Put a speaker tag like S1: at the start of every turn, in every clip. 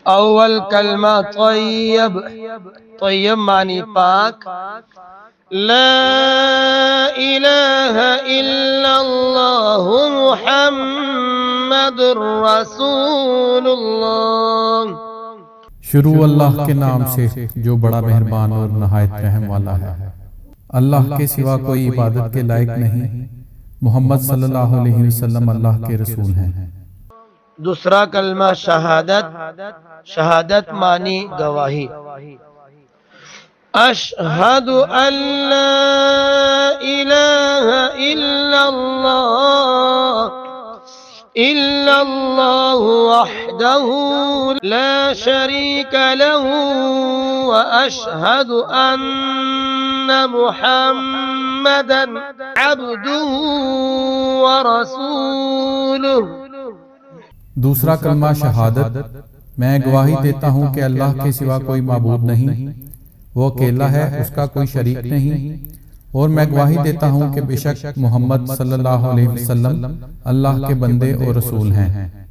S1: अव्वल कलमा तय्यब, तय्यब मानी पाक। ला इलाहा इल्लल्लाह मुहम्मदुर रसूलुल्लाह।
S2: शुरू अल्लाह के नाम से जो बड़ा मेहरबान और नहायत रहम वाला है। अल्लाह के सिवा कोई इबादत के लायक नहीं। मोहम्मद सल्लल्लाहु अलैहि वसल्लम अल्लाह के रसूल हैं।
S1: दूसरा कलमा शहादत, शहादत मानी गवाही। अशहदु अल्ला इलाहा इल्लल्लाहु वहदहु ला शरीक लहु व अशहदु अन्ना मुहम्मदन अब्दुहु व रसूलुहु।
S2: दूसरा कलमा शहादत, मैं गवाही देता हूँ कि अल्लाह के सिवा कोई माबूद नहीं, वो अकेला है, उसका कोई शरीक नहीं। और मैं गवाही देता हूँ कि बेशक मोहम्मद सल्लल्लाहु अलैहि वसल्लम अल्लाह के बंदे और रसूल हैं।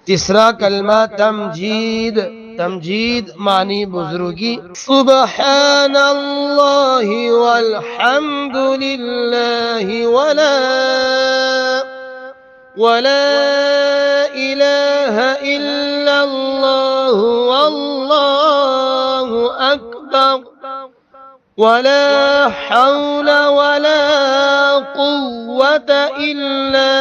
S1: तीसरा कलमा तमजीद, तमजीद मानी बुजुर्गी। सुब्हानल्लाहि वल्हम्दुलिल्लाहि वला इलाहा इल्लल्लाह वल्लाहु अकबर वला हौल वला कुव्वत इल्ला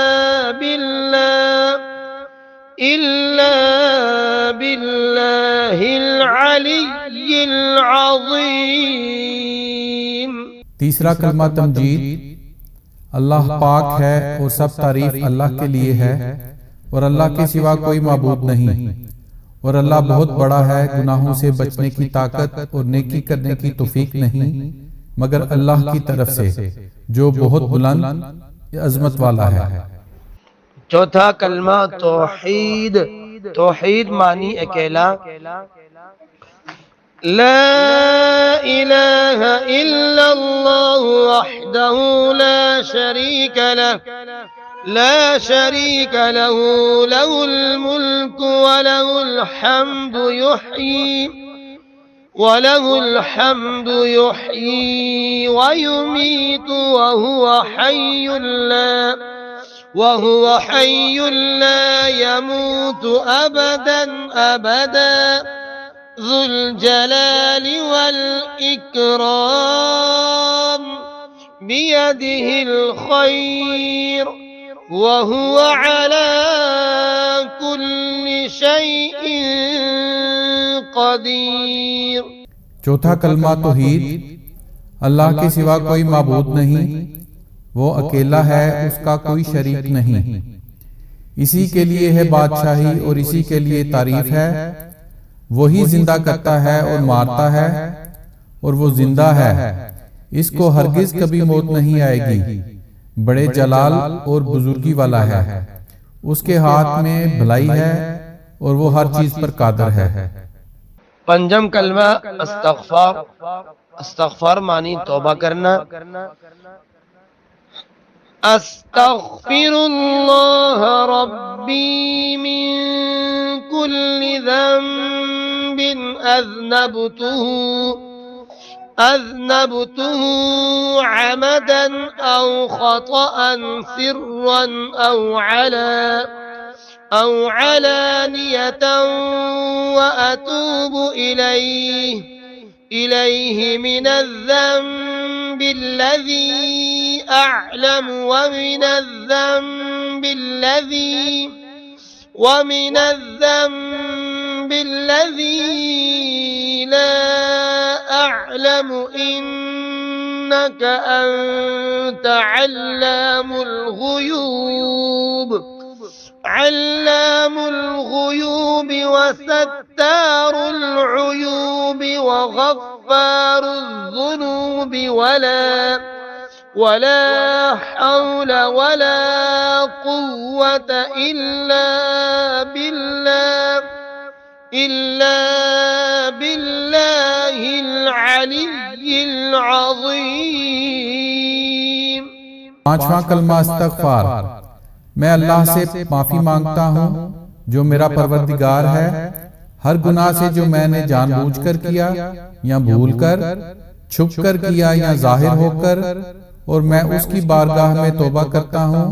S1: बिल्लाहिल अलिय्यिल अज़ीम।
S2: तीसरा कलमा तमजीद, अल्लाह पाक है और सब तारीफ अल्लाह के लिए है और अल्लाह के सिवा कोई माबूद नहीं। और अल्लाह बहुत बड़ा है, गुनाहों से बचने की ताकत और नेकी करने की तौफीक नहीं मगर अल्लाह की तरफ से जो बहुत बुलंद अजमत वाला है।
S1: चौथा कलमा तौहीद, तौहीद मानी अकेला। ला इलाहा इल्लल्लाह वहदहु ला शरीक लहु लहुल मुल्कु व लहुल हम्दु युहयी व युमीतु व हुवा हय्युन ला यमूतु अबदा ज़ुल जलालि वल इकराम बियदिहिल खैर व हुवा अला कुल्लि शैइन क़दीर।
S2: चौथा कलमा तौहीद, अल्लाह के सिवा कोई माबूद नहीं, वो अकेला है, उसका कोई शरीक नहीं। इसी के लिए है बादशाही और इसी के लिए तारीफ है। वही जिंदा करता है और मारता है और वो जिंदा है, इसको हरगिज कभी मौत नहीं आएगी। बड़े जलाल और बुजुर्गी वाला है, उसके हाथ में भलाई है और वो हर चीज पर कादर है।
S1: पंजम कलमा अस्तगफार, अस्तगफार मानी तौबा करना। अस्तगफिरुल्लाह रब्बी मिन कुल्लि ज़ंबिन अज़नबतुहु अमदन औ ख़तअन सिर्रन औ अलानियतन व अतूबु इलैहि मिनज़्ज़ंबि الذي أعلم ومن الذنب الذي لا أعلم إنك أنت علام الغيوب وستار العيوب وغفار الذنوب ولا حول ولا قوة إلا إلا بالله العلي العظيم।
S2: पांचवा कलमा इस्तगफार। मैं अल्लाह से माफी मांगता हूँ जो मेरा परवरदिगार है हर गुनाह से जो मैंने जानबूझकर किया या भूलकर, छुपकर किया या जाहिर होकर, और मैं उसकी बारगाह में तौबा करता हूँ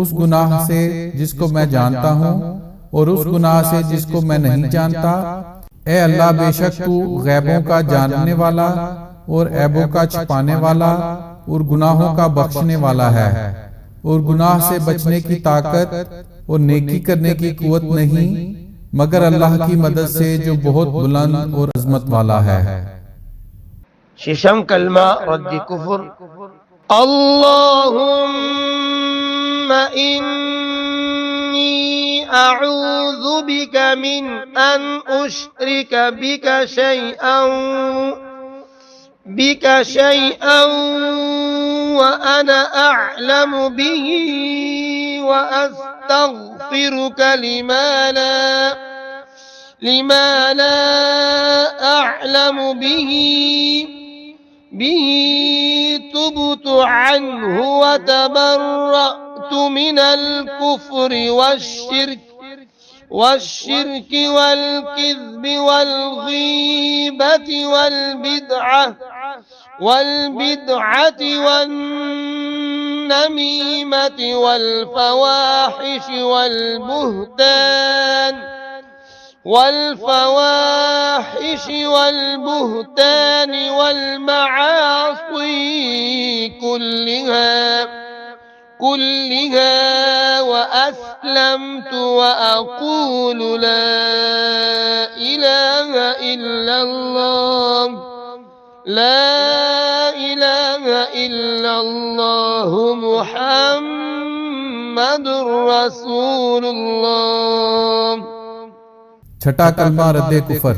S2: उस गुनाह से जिसको मैं जानता हूँ और उस गुनाह से जिसको मैं नहीं जानता। ए अल्लाह, बेशक तू गैबों का जानने वाला और ऐबों का छिपाने वाला और गुनाहों का बख्शने वाला है, और गुनाह से बचने की ताकत और नेकी करने की कुव्वत नहीं मगर अल्लाह की मदद से जो बहुत बुलंद और अजमत वाला है।
S1: शेषम कलमा रद्द कुफ्र। अल्लाहुम्मा इन्नी अऊज़ु बिका मिन अन उश्रिका बिका शैअन व अना अअलमु बिही व अस्तगफिरुका लिमा ला अअलमु बिही तुबतु अन्हु व तबर्रअतु मिनल कुफ्रि والشرك والكذب والغيبة والبدعة والنميمة والفواحش والبهتان والمعاصي كلها وأسلمت وأقول لا إله إلا الله محمد رسول الله।
S2: छठा कलमा रद्दे कुफर।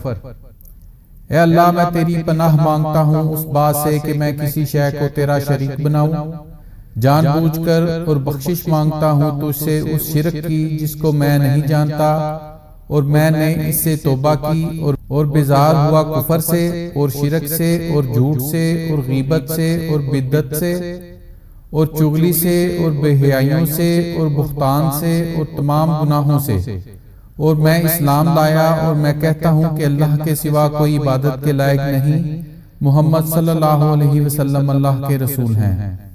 S2: ए अल्लाह, मैं तेरी पनाह मांगता हूँ उस बात से कि मैं किसी शय को तेरा शरीक बनाऊं, जानबूझकर, और बख्शिश मांगता हूँ तुझसे उस शिरक की जिसको मैं नहीं जानता, और मैंने इससे तौबा की और बेजार हुआ कुफर से और शिरक से और झूठ से और गीबत से और बिद्दत से और चुगली से और बेहयाइयों से और बुख्तान से और तमाम गुनाहों से, और मैं इस्लाम लाया और मैं कहता हूँ कि अल्लाह के सिवा कोई इबादत के लायक नहीं, मोहम्मद सल्लल्लाहु अलैहि वसल्लम अल्लाह के रसूल हैं।